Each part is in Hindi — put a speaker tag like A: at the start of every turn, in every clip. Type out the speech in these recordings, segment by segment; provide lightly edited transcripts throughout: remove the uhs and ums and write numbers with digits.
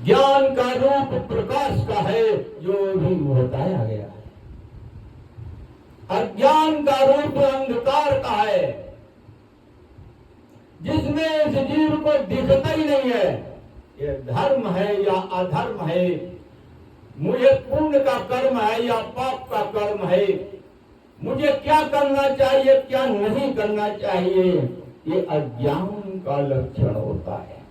A: ज्ञान का रूप प्रकाश का है, जो भी बताया गया है। अज्ञान का रूप अंधकार का है, जिसमें इस जीव को दिखता ही नहीं है ये धर्म है या अधर्म है, मुझे पुण्य का कर्म है या पाप का कर्म है, मुझे क्या करना चाहिए क्या नहीं करना चाहिए, ये अज्ञान का लक्षण होता है।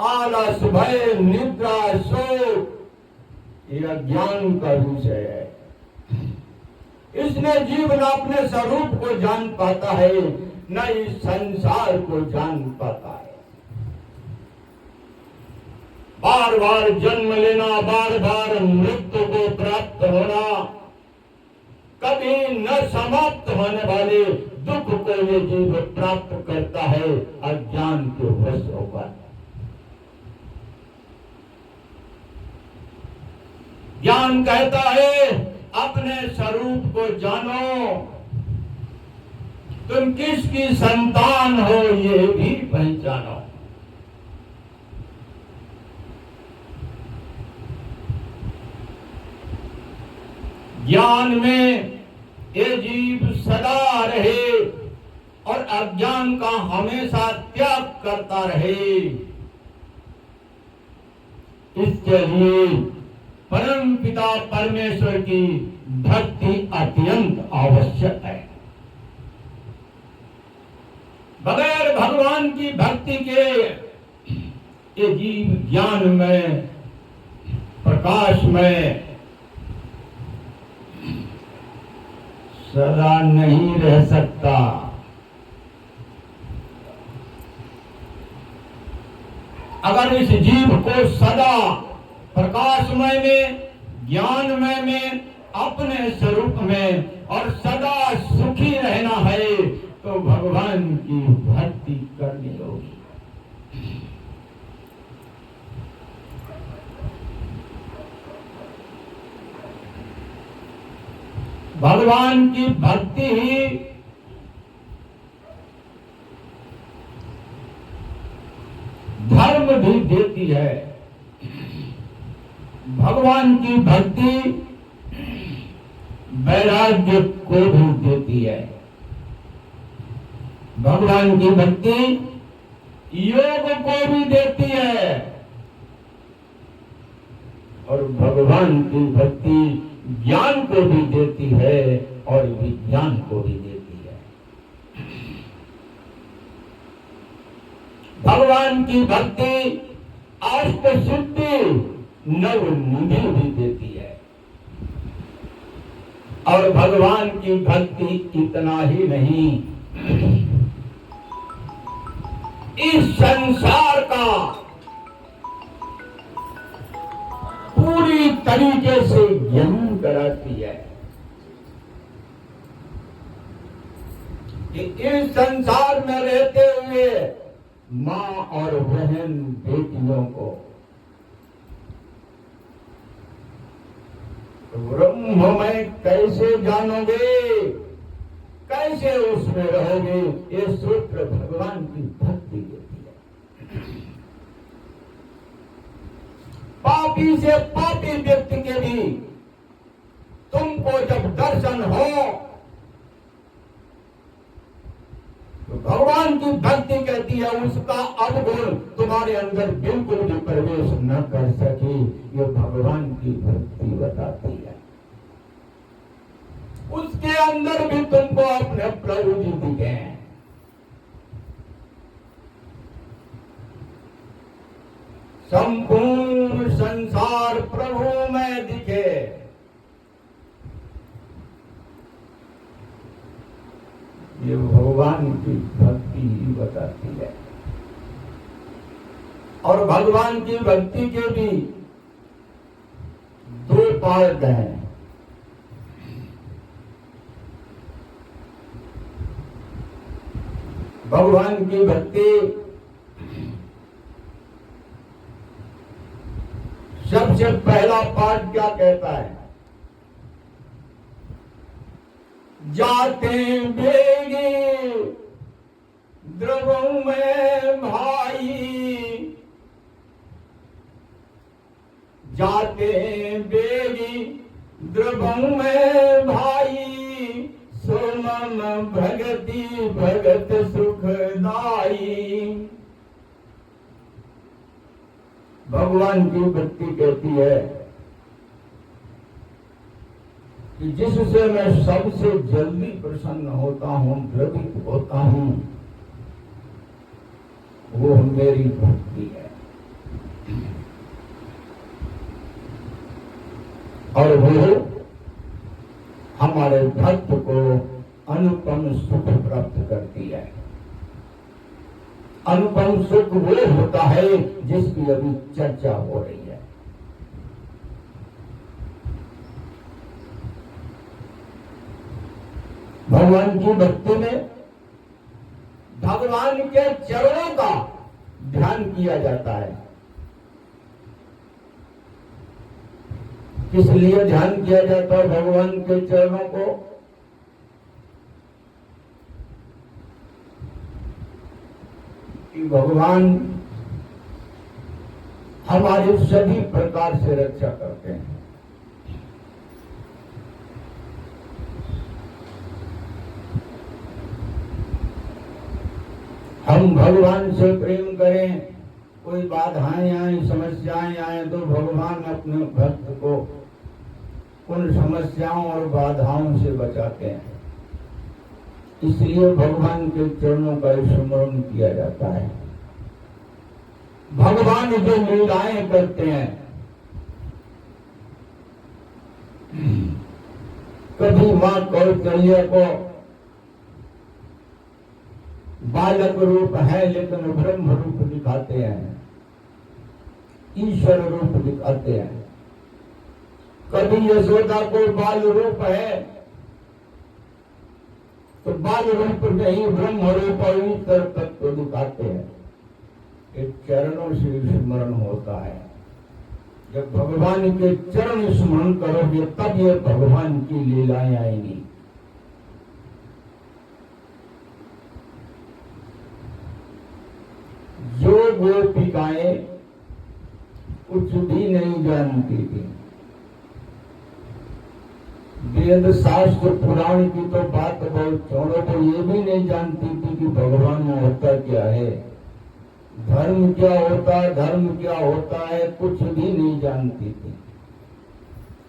A: आलस, भय, निद्रा, शोक, ये अज्ञान का विषय है। इसने जीव न अपने स्वरूप को जान पाता है, न इस संसार को जान पाता है। बार बार जन्म लेना, बार बार मृत्यु को प्राप्त होना, कभी न समाप्त होने वाले दुख को ये जीव प्राप्त करता है अज्ञान के वश होकर। ज्ञान कहता है अपने स्वरूप को जानो, तुम किसकी संतान हो ये भी पहचानो। ज्ञान में ये जीव सदा रहे और अज्ञान का हमेशा त्याग करता रहे, इसके लिए परम पिता परमेश्वर की भक्ति अत्यंत आवश्यक है। बगैर भगवान की भक्ति के ये जीव ज्ञान में, प्रकाश में सदा नहीं रह सकता। अगर इस जीव को सदा प्रकाशमय में, ज्ञानमय में, अपने स्वरूप में और सदा सुखी रहना है तो भगवान की भक्ति करनी होगी। भगवान की भक्ति ही धर्म भी देती है। भगवान की भक्ति वैराग्य को भी देती है। भगवान की भक्ति योग को भी देती है और भगवान की भक्ति ज्ञान को भी देती है और विज्ञान को भी देती है। भगवान की भक्ति अष्ट सिद्धि नव निधि भी देती है और भगवान की भक्ति इतना ही नहीं, इस संसार का पूरी तरीके से ज्ञान कराती है कि इस संसार में रहते हुए मां और बहन बेटियों को ब्रह्म में कैसे जानोगे, कैसे उसमें रहोगे, ये सूत्र भगवान की भक्ति देती है। पापी से पापी व्यक्ति के भी तुमको जब दर्शन हो तो भगवान की भक्ति कहती है उसका अवगुण तुम्हारे अंदर बिल्कुल भी प्रवेश न कर सके, ये भगवान की भक्ति बताती है। उसके अंदर भी तुमको अपने प्रभु जी दिखे, संपूर्ण संसार प्रभु में दिखे। ये भगवान की भक्ति ही बताती है। और भगवान की भक्ति के भी दो पार्ट हैं। भगवान की भक्ति सबसे पहला पाठ क्या कहता है? जाते बेगी द्रवों में भाई बातें बेगी द्रवं में भाई, सो मम भगति भगत सुखदाई। भगवान की भक्ति कहती है कि जिससे मैं सबसे जल्दी प्रसन्न होता हूं, द्रवित होता हूं, वो मेरी भक्ति है। और वो हमारे भक्त को अनुपम सुख प्राप्त करती है। अनुपम सुख वो होता है जिसकी अभी चर्चा हो रही है। भगवान की भक्ति में भगवान के चरणों का ध्यान किया जाता है। किस लिए ध्यान किया जाता है भगवान के चरणों को? कि भगवान हमारी सभी प्रकार से रक्षा करते हैं। हम भगवान से प्रेम करें, कोई बाधाएं आए, समस्याएं आए, तो भगवान अपने भक्त को उन समस्याओं और बाधाओं से बचाते हैं। इसलिए भगवान के चरणों का स्मरण किया जाता है। भगवान जो लीलाएं करते हैं, कभी मां कौशल्या को बालक रूप है लेकिन ब्रह्म रूप दिखाते हैं, ईश्वर रूप दिखाते हैं। कभी यशोदा को बाल रूप है तो बाल रूप नहीं ब्रह्म रूप और ईश्वर तत्व दिखाते हैं। एक चरणों से स्मरण होता है। जब भगवान के चरण स्मरण करोगे तब ये भगवान की लीलाएं आएंगी। जो गोपिकाएं कुछ भी नहीं जानती थी, वेद शास्त्र पुराण की तो बात बहुत छोड़ो, तो ये भी नहीं जानती थी कि भगवान होता क्या है, धर्म क्या होता है, धर्म क्या होता है, कुछ भी नहीं जानती थी।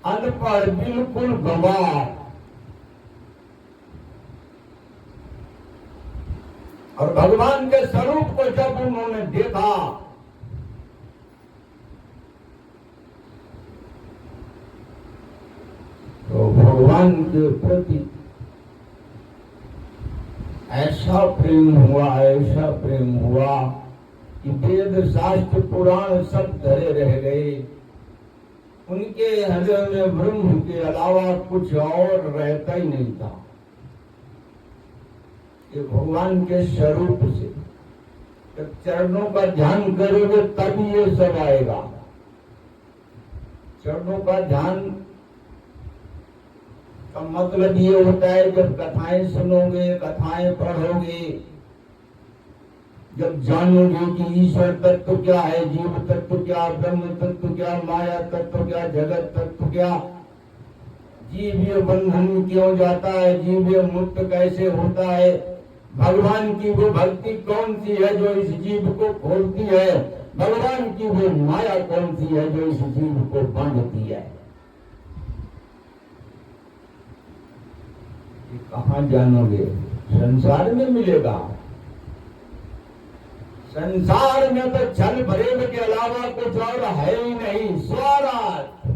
A: अनपढ़, बिल्कुल गंवार। और भगवान के स्वरूप को जब उन्होंने देखा तो भगवान के प्रति ऐसा प्रेम हुआ, ऐसा प्रेम हुआ कि वेद शास्त्र पुराण सब धरे रह गए। उनके हृदय में ब्रह्म के अलावा कुछ और रहता ही नहीं था। ये भगवान के स्वरूप से जब चरणों का ध्यान करोगे तभी ये सब आएगा। चरणों का ध्यान का मतलब ये होता है जब कथाएं सुनोगे, कथाएं पढ़ोगे, जब जानोगे कि ईश्वर तत्व क्या है, जीव तत्व क्या, ब्रह्म तत्व क्या, माया तत्व क्या, जगत तत्व क्या, जीव ये बंधन क्यों जाता है, जीव ये मुक्त कैसे होता है, भगवान की वो भक्ति कौन सी है जो इस जीव को खोलती है, भगवान की वो माया कौन सी है जो इस जीव को बांधती है। ये कहाँ जानोगे? संसार में मिलेगा। संसार में तो छल प्रेम के अलावा कुछ और है ही नहीं। स्वार्थ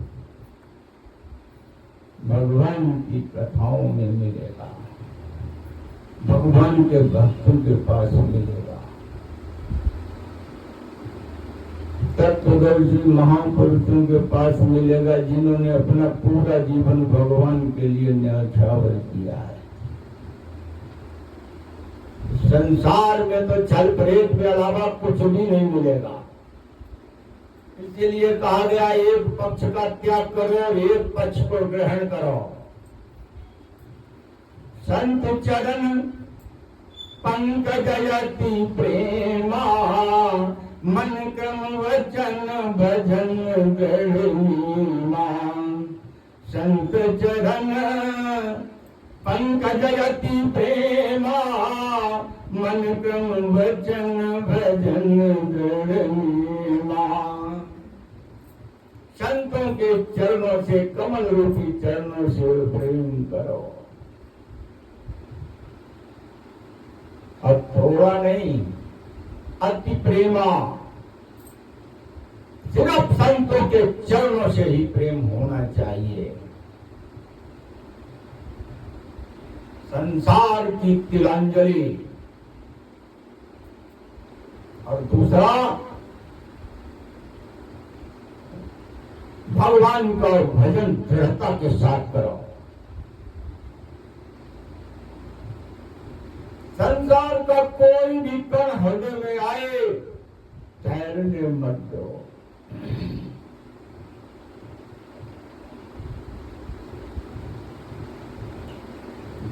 A: भगवान की कथाओं में मिलेगा, भगवान के भक्तों के पास मिलेगा। तत्वदर्शी महापुरुषों के पास मिलेगा जिन्होंने अपना पूरा जीवन भगवान के लिए न्यौछावर किया है। संसार में तो छल प्रेम के अलावा कुछ भी नहीं मिलेगा। इसलिए कहा गया एक पक्ष का त्याग करो, एक पक्ष को ग्रहण करो। संत चरण पंकजयति प्रेमा, मन क्रम वचन भजन गढ़ी। चरण पंकज अति प्रेमा मन क्रम वचन भजन दृढ़ नीमा। संतों के चरणों से, कमल रूपी चरणों से प्रेम करो। अब थोड़ा नहीं, अति प्रेमा। सिर्फ संतों के चरणों से ही प्रेम होना चाहिए। संसार की तिलांजलि। और दूसरा, भगवान का भजन दृढ़ता के साथ करो। संसार का कोई भी कण हृदय में आए, ठहरने मत दो।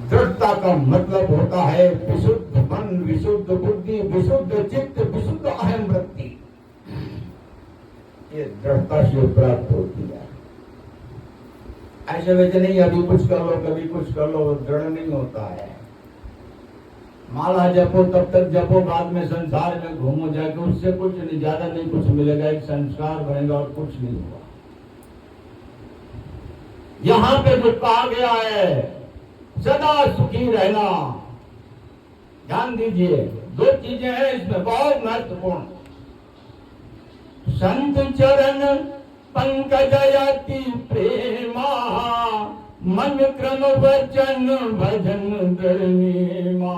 A: दृढ़ता का मतलब होता है विशुद्ध मन, विशुद्ध बुद्धि, विशुद्ध चित्त, विशुद्ध अहम वृत्ति। ये दृढ़ता से प्राप्त होती है। ऐसे वैसे नहीं, अभी कुछ कर लो कभी कुछ कर लो, दृढ़ नहीं होता है। माला जपो तब तक जपो, बाद में संसार में घूमो जाके, उससे कुछ नहीं, ज्यादा नहीं कुछ मिलेगा, एक संस्कार बनेगा और कुछ नहीं होगा। यहां पे जो कहा गया है सदा सुखी रहना, ध्यान दीजिए। दो चीजें हैं इसमें बहुत महत्वपूर्ण। संत चरण पंकज अति प्रेमा मन क्रम वचन भजन दृढ़ नीमा।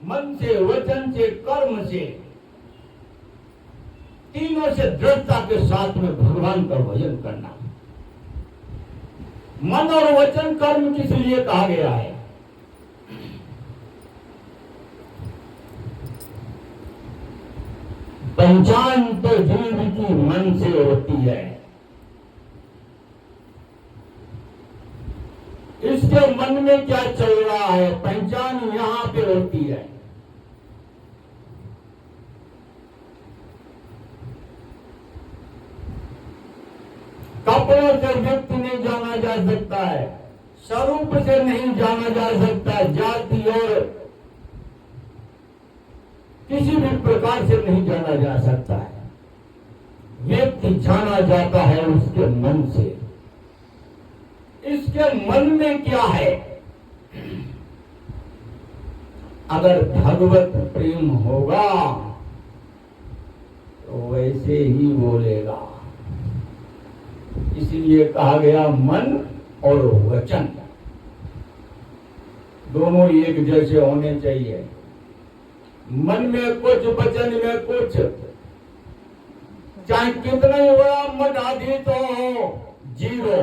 A: मन से, वचन से, कर्म से, तीनों से दृढ़ता के साथ में भगवान का भजन करना। मन और वचन कर्म किस लिए कहा गया है? पहचान तो जीव की मन से होती है। इसके मन में क्या चल रहा है, पहचान यहां पे होती है। कपड़ों से व्यक्ति नहीं जाना जा सकता है, स्वरूप से नहीं जाना जा सकता, जाति और किसी भी प्रकार से नहीं जाना जा सकता है। व्यक्ति जाना जाता है उसके मन से। इसके मन में क्या है? अगर भगवत प्रेम होगा तो वैसे ही बोलेगा। इसलिए कहा गया मन और वचन दोनों एक जैसे होने चाहिए। मन में कुछ, वचन में कुछ, चाहे कितना ही बड़ा मठाधीश हो, जीरो।